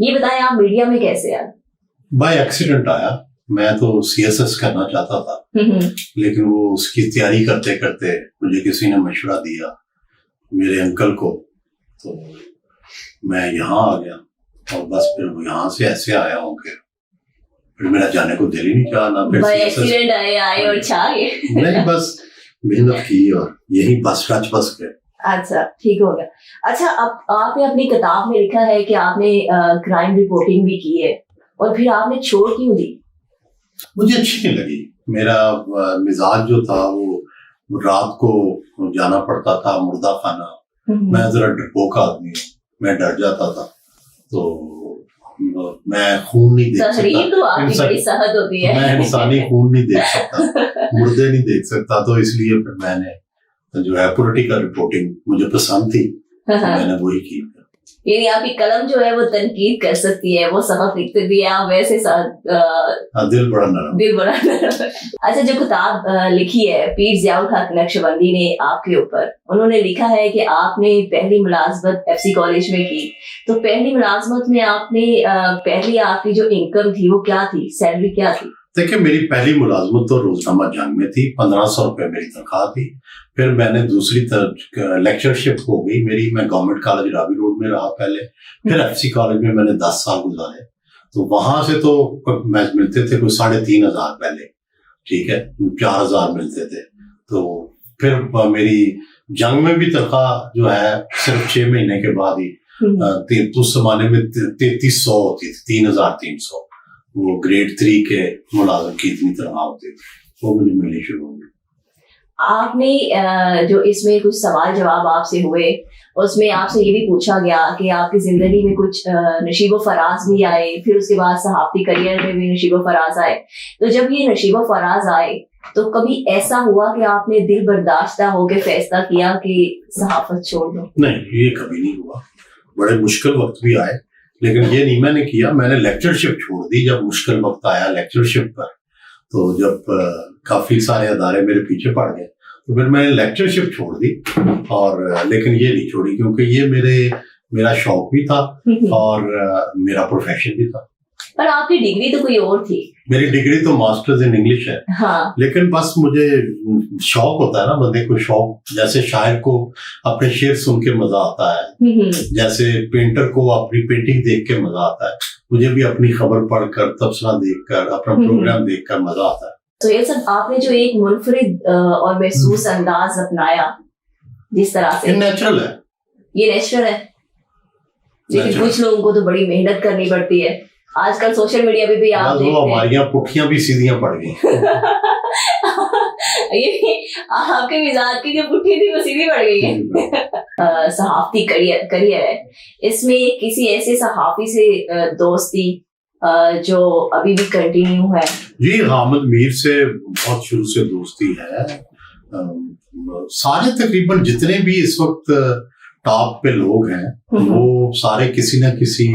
یہ بتائیں آپ میڈیا میں کیسے آئے؟ بائی ایکسیڈنٹ آیا. میں تو CSS کرنا چاہتا تھا, لیکن وہ اس کی تیاری کرتے کرتے مجھے کسی نے مشورہ دیا میرے انکل کو, تو میں یہاں آ گیا اور بس پھر یہاں سے ایسے آیا ہوں کہ پھر میرا جانے کو دل ہی نہیں چاہا. نہ ایکسیڈنٹ آئے اور چھا گئے. نہیں, بس محنت کی اور یہی بس بس گئے. اچھا ٹھیک ہو گیا. اچھا اب آپ نے اپنی کتاب میں لکھا ہے کہ آپ نے کرائم رپورٹنگ بھی کی ہے, اور پھر آپ نے چھوڑ کیوں دی؟ مجھے اچھی نہیں لگی. میرا مزاج جو تھا وہ رات کو جانا پڑتا تھا مردہ خانہ. میں ذرا ڈرپوک آدمی ہوں, میں ڈر جاتا تھا, تو میں خون نہیں دیکھ تحریر تو آپ کی بڑی صحت ہوتی ہے. میں انسانی خون نہیں دیکھ سکتا, مردے نہیں دیکھ سکتا, تو اس لیے پھر میں نے جو ہے پولیٹیکل رپورٹنگ مجھے پسند تھی, میں نے وہی کی. یعنی آپ کی قلم جو ہے وہ تنقید کر سکتی ہے, وہ سبق لکھتے بھی آپ ویسے دل بڑا نرم. اچھا, جو کتاب لکھی ہے پیر ضیاء الحق نقشبندی نے آپ کے اوپر, انہوں نے لکھا ہے کہ آپ نے پہلی ملازمت FC کالج میں کی. تو پہلی ملازمت میں آپ نے پہلی آپ کی جو انکم تھی وہ کیا تھی, سیلری کیا تھی؟ دیکھیں, میری پہلی ملازمت تو روزنامہ جنگ میں تھی, 1500 روپے میری تنخواہ تھی. پھر میں نے دوسری لیکچرشپ ہو گئی میری, میں گورنمنٹ کالج رابی روڈ میں رہا پہلے, پھر FC کالج میں میں نے 10 سال گزارے. تو وہاں سے تو ملتے تھے کوئی 3500 پہلے, ٹھیک ہے, 4000 ملتے تھے. تو پھر میری جنگ میں بھی تنخواہ جو ہے صرف 6 مہینے کے بعد ہی, اس زمانے میں 3300 ہوتی تھی, 3300. وہ گریڈ 3 کے ملازم کی اتنی تنخواہ ہوتی تھی, وہ مجھے ملنی شروع ہو گئی. آپ نے جو اس میں کچھ سوال جواب آپ سے ہوئے, اس میں آپ سے یہ بھی پوچھا گیا کہ آپ کی زندگی میں کچھ نشیب و فراز بھی آئے, پھر اس کے بعد صحافتی کریئر میں بھی نشیب و فراز آئے. تو جب یہ نشیب و فراز آئے تو کبھی ایسا ہوا کہ آپ نے دل برداشتہ ہو کے فیصلہ کیا کہ صحافت چھوڑ دو؟ نہیں, یہ کبھی نہیں ہوا. بڑے مشکل وقت بھی آئے, لیکن یہ نہیں میں نے کیا. میں نے لیکچرشپ چھوڑ دی جب مشکل وقت آیا لیکچرشپ پر. تو جب کافی سارے ادارے میرے پیچھے پڑ گئے تو پھر میں نے لیکچرشپ چھوڑ دی, اور لیکن یہ نہیں چھوڑی کیونکہ یہ میرا شوق بھی تھا اور میرا پروفیشن بھی تھا. پر آپ کی ڈگری تو کوئی اور تھی. میری ڈگری تو ماسٹرز ان انگلش ہے, لیکن بس مجھے شوق ہوتا ہے نا بندے کو, شوق. جیسے شاعر کو اپنے شعر سن کے مزہ آتا ہے, جیسے پینٹر کو اپنی پینٹنگ دیکھ کے مزہ آتا ہے, مجھے بھی اپنی خبر پڑھ کر, تبصرہ دیکھ کر, اپنا پروگرام دیکھ کر مزہ آتا ہے. تو یہ سب آپ نے جو ایک منفرد اور محسوس انداز اپنایا, جس طرح سے نیچرل ہے, یہ نیچرل ہے, لیکن کچھ لوگوں کو تو بڑی محنت کرنی پڑتی ہے. آج کل سوشل میڈیا پہ بھی آپ دیکھتے ہیں ہماریاں پٹھیاں بھی سیدھیاں پڑ گئی. آپ کے مزاج کی جو پٹھی تھی وہ سیدھی پڑ گئی ہے. صحافتی کریئر ہے, اس میں کسی ایسے صحافی سے دوستی جو ابھی بھی کنٹینیو ہے؟ جی, حامد میر سے بہت شروع سے دوستی ہے. سارے تقریباً جتنے بھی اس وقت ٹاپ پہ لوگ ہیں وہ سارے کسی نہ کسی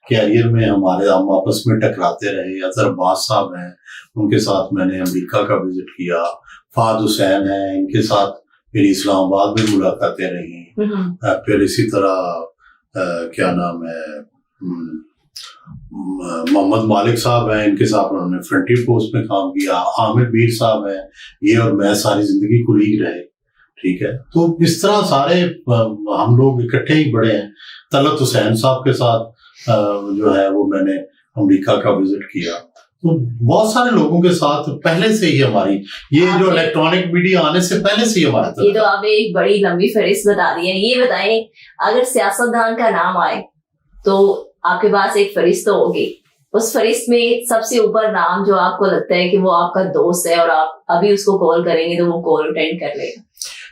کیریئر میں ہم آپس میں ٹکراتے رہے. اظہر عباس صاحب ہیں, ان کے ساتھ میں نے امریکہ کا وزٹ کیا. فہد حسین ہیں, ان کے ساتھ میری اسلام آباد میں ملاقاتیں رہیں. پھر اسی طرح کیا نام ہے, محمد مالک صاحب ہیں, ان کے ساتھ انہوں نے فرنٹیئر پوسٹ میں کام کیا. عامر میر صاحب ہیں, یہ اور میں ساری زندگی کولیگ رہے, ٹھیک ہے. تو اس طرح سارے ہم لوگ اکٹھے ہی بڑے ہیں. طلعت حسین صاحب کے ساتھ جو ہے وہ میں نے امریکہ کا وزٹ کیا. تو بہت سارے لوگوں کے ساتھ پہلے سے ہی ہماری یہ جو الیکٹرانک میڈیا آنے سے پہلے سے ہی ہمارا, یہ تو آپ نے ایک بڑی لمبی فہرست بتا دی ہے. یہ بتائیں, اگر سیاستدان کا نام آئے تو آپ کے پاس ایک فہرست تو ہوگی, اس فہرست میں سب سے اوپر نام جو آپ کو لگتا ہے کہ وہ آپ کا دوست ہے اور آپ ابھی اس کو کال کریں گے تو وہ کال اٹینڈ کر لے گا؟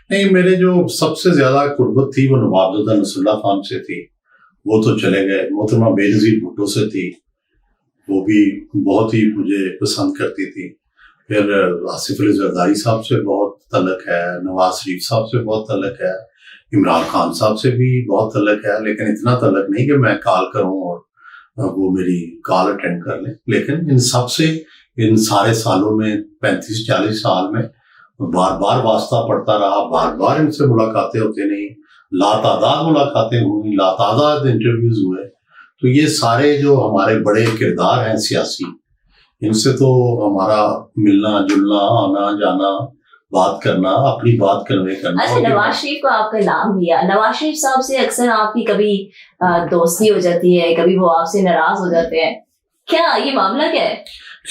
نہیں, میرے جو سب سے زیادہ قربت تھی وہ نواب زادہ نصر اللہ خان سے تھی, وہ تو چلے گئے. محترمہ بے نظیر بھٹو سے تھی, وہ بھی بہت ہی مجھے پسند کرتی تھی. پھر آصف علی زرداری صاحب سے بہت تعلق ہے, نواز شریف صاحب سے بہت تعلق ہے, عمران خان صاحب سے بھی بہت تعلق ہے, لیکن اتنا تعلق نہیں کہ میں کال کروں اور وہ میری کال اٹینڈ کر لیں. لیکن ان سب سے ان سارے سالوں میں 35-40 سال میں بار بار واسطہ پڑتا رہا, بار بار ان سے ملاقاتیں ہوتے نہیں, لاتعداد ملاقاتیں ہوئی, لاتعداد انٹرویوز ہوئے, تو یہ سارے جو ہمارے بڑے کردار ہیں سیاسی، ان سے تو ہمارا ملنا جلنا، آنا جانا، بات کرنا، اپنی بات کنوے کرنا. اچھا، نواز شریف کو آپ کا نام لیا، نواز شریف صاحب سے اکثر آپ کی کبھی دوستی ہو جاتی ہے، کبھی وہ آپ سے ناراض ہو جاتے ہیں، کیا یہ معاملہ کیا ہے؟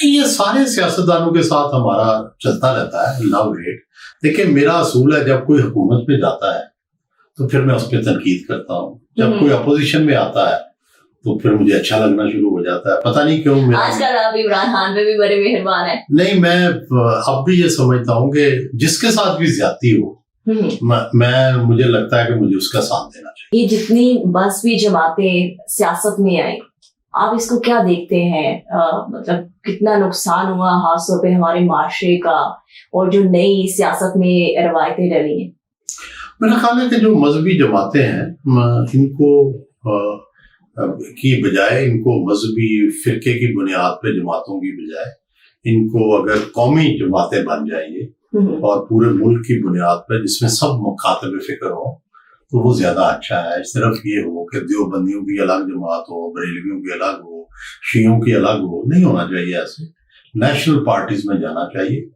یہ سارے سیاستدانوں کے ساتھ ہمارا چلتا رہتا ہے، لو ہیٹ. دیکھیں میرا اصول ہے جب کوئی حکومت میں جاتا ہے تو پھر میں اس پہ تنقید کرتا ہوں، جب کوئی اپوزیشن میں آتا ہے تو پھر مجھے اچھا لگنا شروع ہو جاتا ہے. پتہ نہیں کیوں آج کل آپ عمران خان پہ بھی بڑے مہربان ہیں. نہیں، میں اب بھی یہ سمجھتا ہوں کہ جس کے ساتھ بھی زیادتی ہو، مجھے لگتا ہے کہ مجھے اس کا ساتھ دینا چاہیے. یہ جتنی مذہبی جماعتیں سیاست میں آئیں، آپ اس کو کیا دیکھتے ہیں؟ مطلب کتنا نقصان ہوا خاص طور پہ ہمارے معاشرے کا، اور جو نئی سیاست میں روایتیں ڈلی ہیں؟ میرا خیال ہے کہ جو مذہبی جماعتیں ہیں ان کو کی بجائے، ان کو مذہبی فرقے کی بنیاد پہ جماعتوں کی بجائے ان کو اگر قومی جماعتیں بن جائیں گے اور پورے ملک کی بنیاد پہ جس میں سب مخاطب فکر ہوں تو وہ زیادہ اچھا ہے. صرف یہ ہو کہ دیوبندیوں کی الگ جماعت ہو، بریلویوں کی الگ ہو، شیعوں کی الگ ہو، نہیں ہونا چاہیے. ایسے نیشنل پارٹیز میں جانا چاہیے.